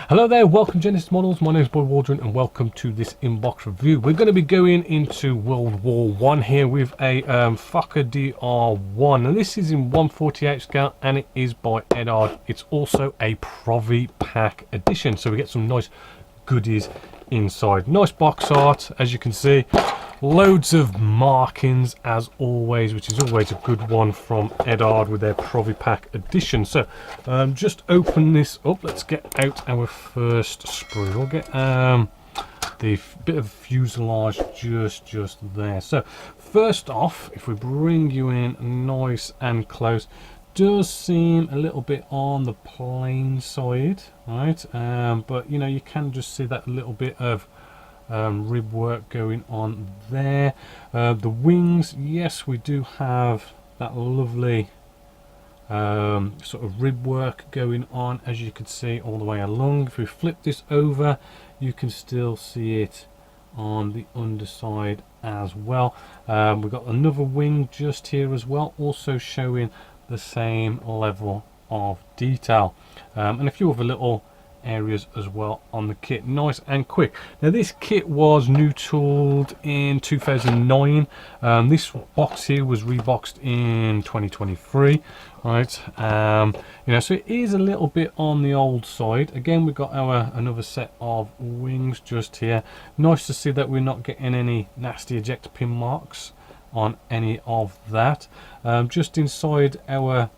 Hello there, welcome Genesis Models. My name is Boy Waldron and welcome to this inbox review. We're going to be going into World War One here with a Fokker DR1, and this is in 1/48 scale and it is by Eduard. It's also a Provi Pack edition, so we get some nice goodies inside. Nice box art, as you can see. Loads of markings as always, which is always a good one from Eduard with their Provi Pack edition. So just open this up. Let's get out our first sprue. We'll get the bit of fuselage just there. So first off, if we bring you in nice and close, does seem a little bit on the plain side, right? But you know, you can just see that little bit of rib work going on there. The wings, yes, we do have that lovely sort of rib work going on, as you can see all the way along. If we flip this over, you can still see it on the underside as well. We've got another wing just here as well, also showing the same level of detail, and a few other little areas as well on the kit. Nice and quick. Now this kit was new tooled in 2009. This box here was reboxed in 2023, right? You know, so it is a little bit on the old side. Again, we've got our another set of wings just here. Nice to see that we're not getting any nasty ejector pin marks on any of that. Just inside our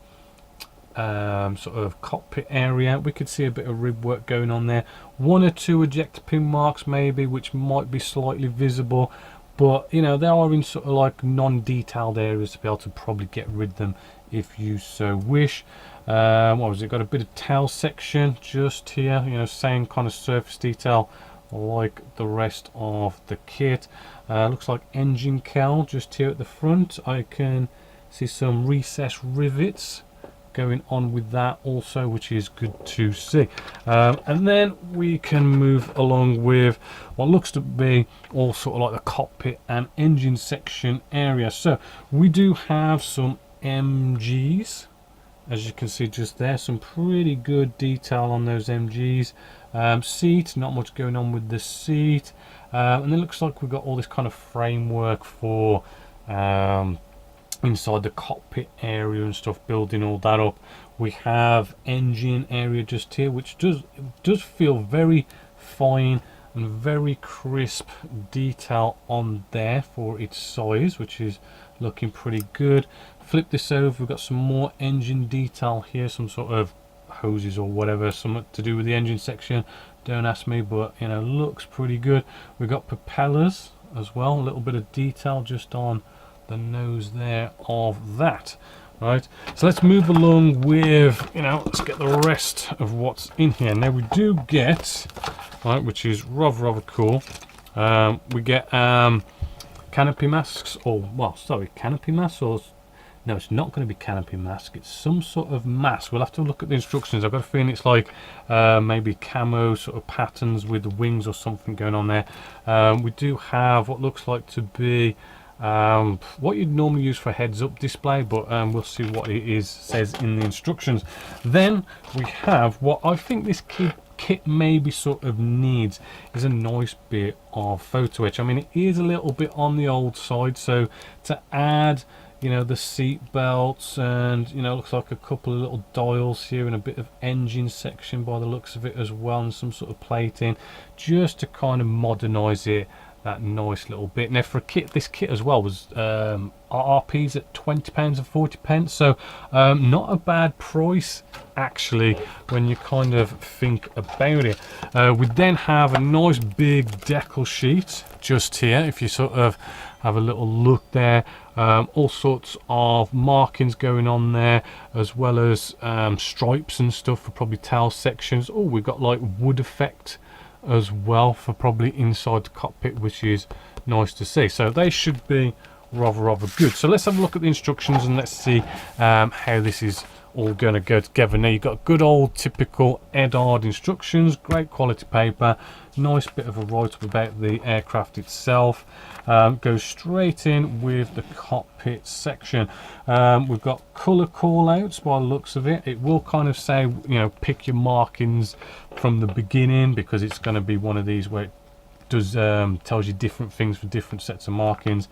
sort of cockpit area, we could see a bit of rib work going on there. One or two ejector pin marks maybe, which might be slightly visible, but you know, they are in sort of like non-detailed areas to be able to probably get rid of them if you so wish. What was it? Got a bit of tail section just here, you know, same kind of surface detail like the rest of the kit. Looks like engine cowl just here at the front. I can see some recessed rivets going on with that also, which is good to see. And then we can move along with what looks to be all sort of like the cockpit and engine section area. So we do have some MGs, as you can see just there, some pretty good detail on those MGs. Seat, not much going on with the seat, and it looks like we've got all this kind of framework for inside the cockpit area and stuff, building all that up. We have engine area just here, which does feel very fine and very crisp detail on there for its size, which is looking pretty good. Flip this over, we've got some more engine detail here, some sort of hoses or whatever, something to do with the engine section, don't ask me, but you know, looks pretty good. We've got propellers as well, a little bit of detail just on the nose there of that, right? So let's move along with, you know, let's get the rest of what's in here. Now we do get, right, which is rather cool, we get canopy masks, or well, sorry, canopy masks, or no, it's not going to be canopy mask, it's some sort of mask. We'll have to look at the instructions. I've got a feeling it's like maybe camo sort of patterns with the wings or something going on there. We do have what looks like to be what you'd normally use for a heads-up display, but we'll see what it is says in the instructions. Then we have what I think this kit maybe sort of needs is a nice bit of photo etch. I mean, it is a little bit on the old side, so to add, you know, the seat belts and, you know, looks like a couple of little dials here and a bit of engine section by the looks of it as well, and some sort of plating just to kind of modernize it that nice little bit. Now for a kit, this kit as well was RRPs at £20 and 40p, so not a bad price actually when you kind of think about it. We then have a nice big decal sheet just here, if you sort of have a little look there. All sorts of markings going on there, as well as stripes and stuff for probably tail sections. Oh, we've got like wood effect as well for probably inside the cockpit, which is nice to see. So they should be rather good. So let's have a look at the instructions and let's see how this is all going to go together. Now you've got good old typical Eduard instructions, great quality paper, nice bit of a write-up about the aircraft itself. Goes straight in with the cockpit section. We've got colour call-outs by the looks of it. It will kind of say, you know, pick your markings from the beginning, because it's going to be one of these where it does tells you different things for different sets of markings.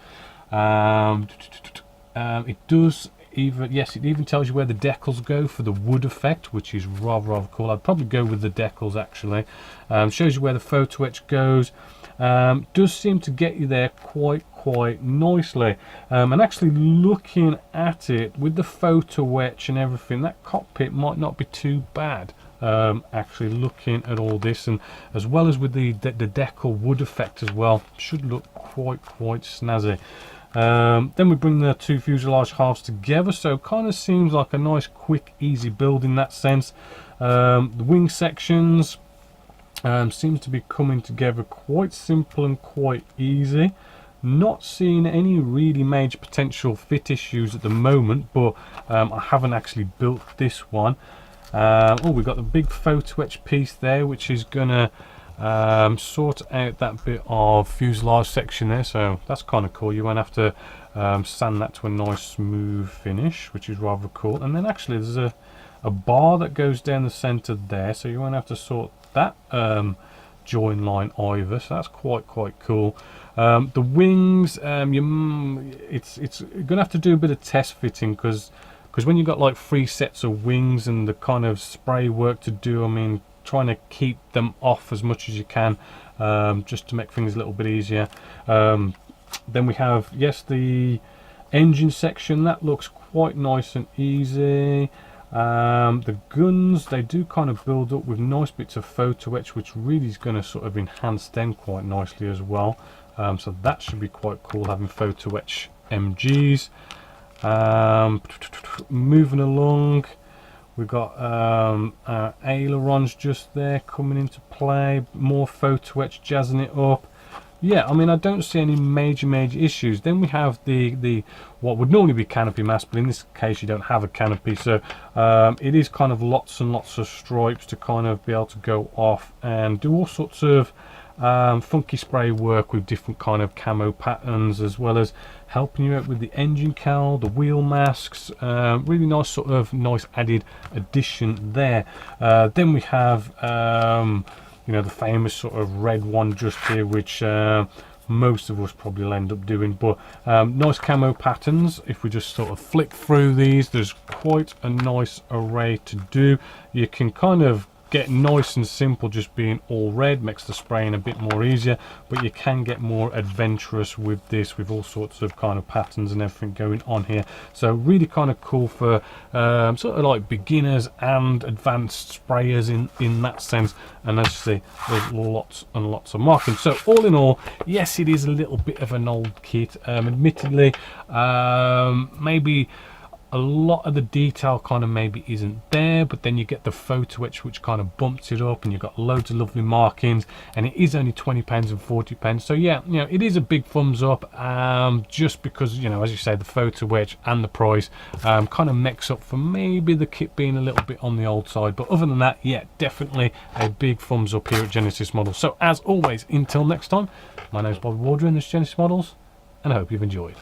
It does even, yes, it even tells you where the decals go for the wood effect, which is rather cool. I'd probably go with the decals actually. Shows you where the photo etch goes. Does seem to get you there quite nicely. And actually looking at it with the photo etch and everything, that cockpit might not be too bad. Actually looking at all this, and as well as with the decal wood effect as well, should look quite snazzy. Then we bring the two fuselage halves together, so kind of seems like a nice quick easy build in that sense. The wing sections seems to be coming together quite simple and quite easy. Not seeing any really major potential fit issues at the moment, but I haven't actually built this one. Oh, we've got the big photo etch piece there, which is gonna sort out that bit of fuselage section there, so that's kind of cool. You won't have to sand that to a nice smooth finish, which is rather cool. And then actually there's a bar that goes down the center there, so you won't have to sort that join line either, so that's quite cool. The wings, it's gonna have to do a bit of test fitting, because when you've got like 3 sets of wings and the kind of spray work to do, I mean, trying to keep them off as much as you can, just to make things a little bit easier. Then we have, yes, the engine section. That looks quite nice and easy. The guns, they do kind of build up with nice bits of photo etch, which really is going to sort of enhance them quite nicely as well. So that should be quite cool, having photo etch MGs. Moving along, we've got ailerons just there coming into play, more photo etch jazzing it up. Yeah, I mean, I don't see any major issues. Then we have the what would normally be canopy mast, but in this case you don't have a canopy, so it is kind of lots and lots of stripes to kind of be able to go off and do all sorts of funky spray work with different kind of camo patterns, as well as helping you out with the engine cowl, the wheel masks. Really nice, sort of nice added addition there. Then we have you know, the famous sort of red one just here, which most of us probably will end up doing, but nice camo patterns. If we just sort of flick through these, there's quite a nice array to do. You can kind of get nice and simple just being all red, makes the spraying a bit more easier, but you can get more adventurous with this, with all sorts of kind of patterns and everything going on here. So really kind of cool for sort of like beginners and advanced sprayers in that sense. And as you see, there's lots and lots of markings. So all in all, yes, it is a little bit of an old kit, admittedly. Maybe a lot of the detail kind of maybe isn't there, but then you get the photo etch which kind of bumps it up, and you've got loads of lovely markings, and it is only £20 and £40. So yeah, you know, it is a big thumbs up, just because, you know, as you say, the photo etch and the price kind of makes up for maybe the kit being a little bit on the old side. But other than that, yeah, definitely a big thumbs up here at Genesis Models. So as always, until next time, my name is Bobby Wardrow, and this is Genesis Models, and I hope you've enjoyed.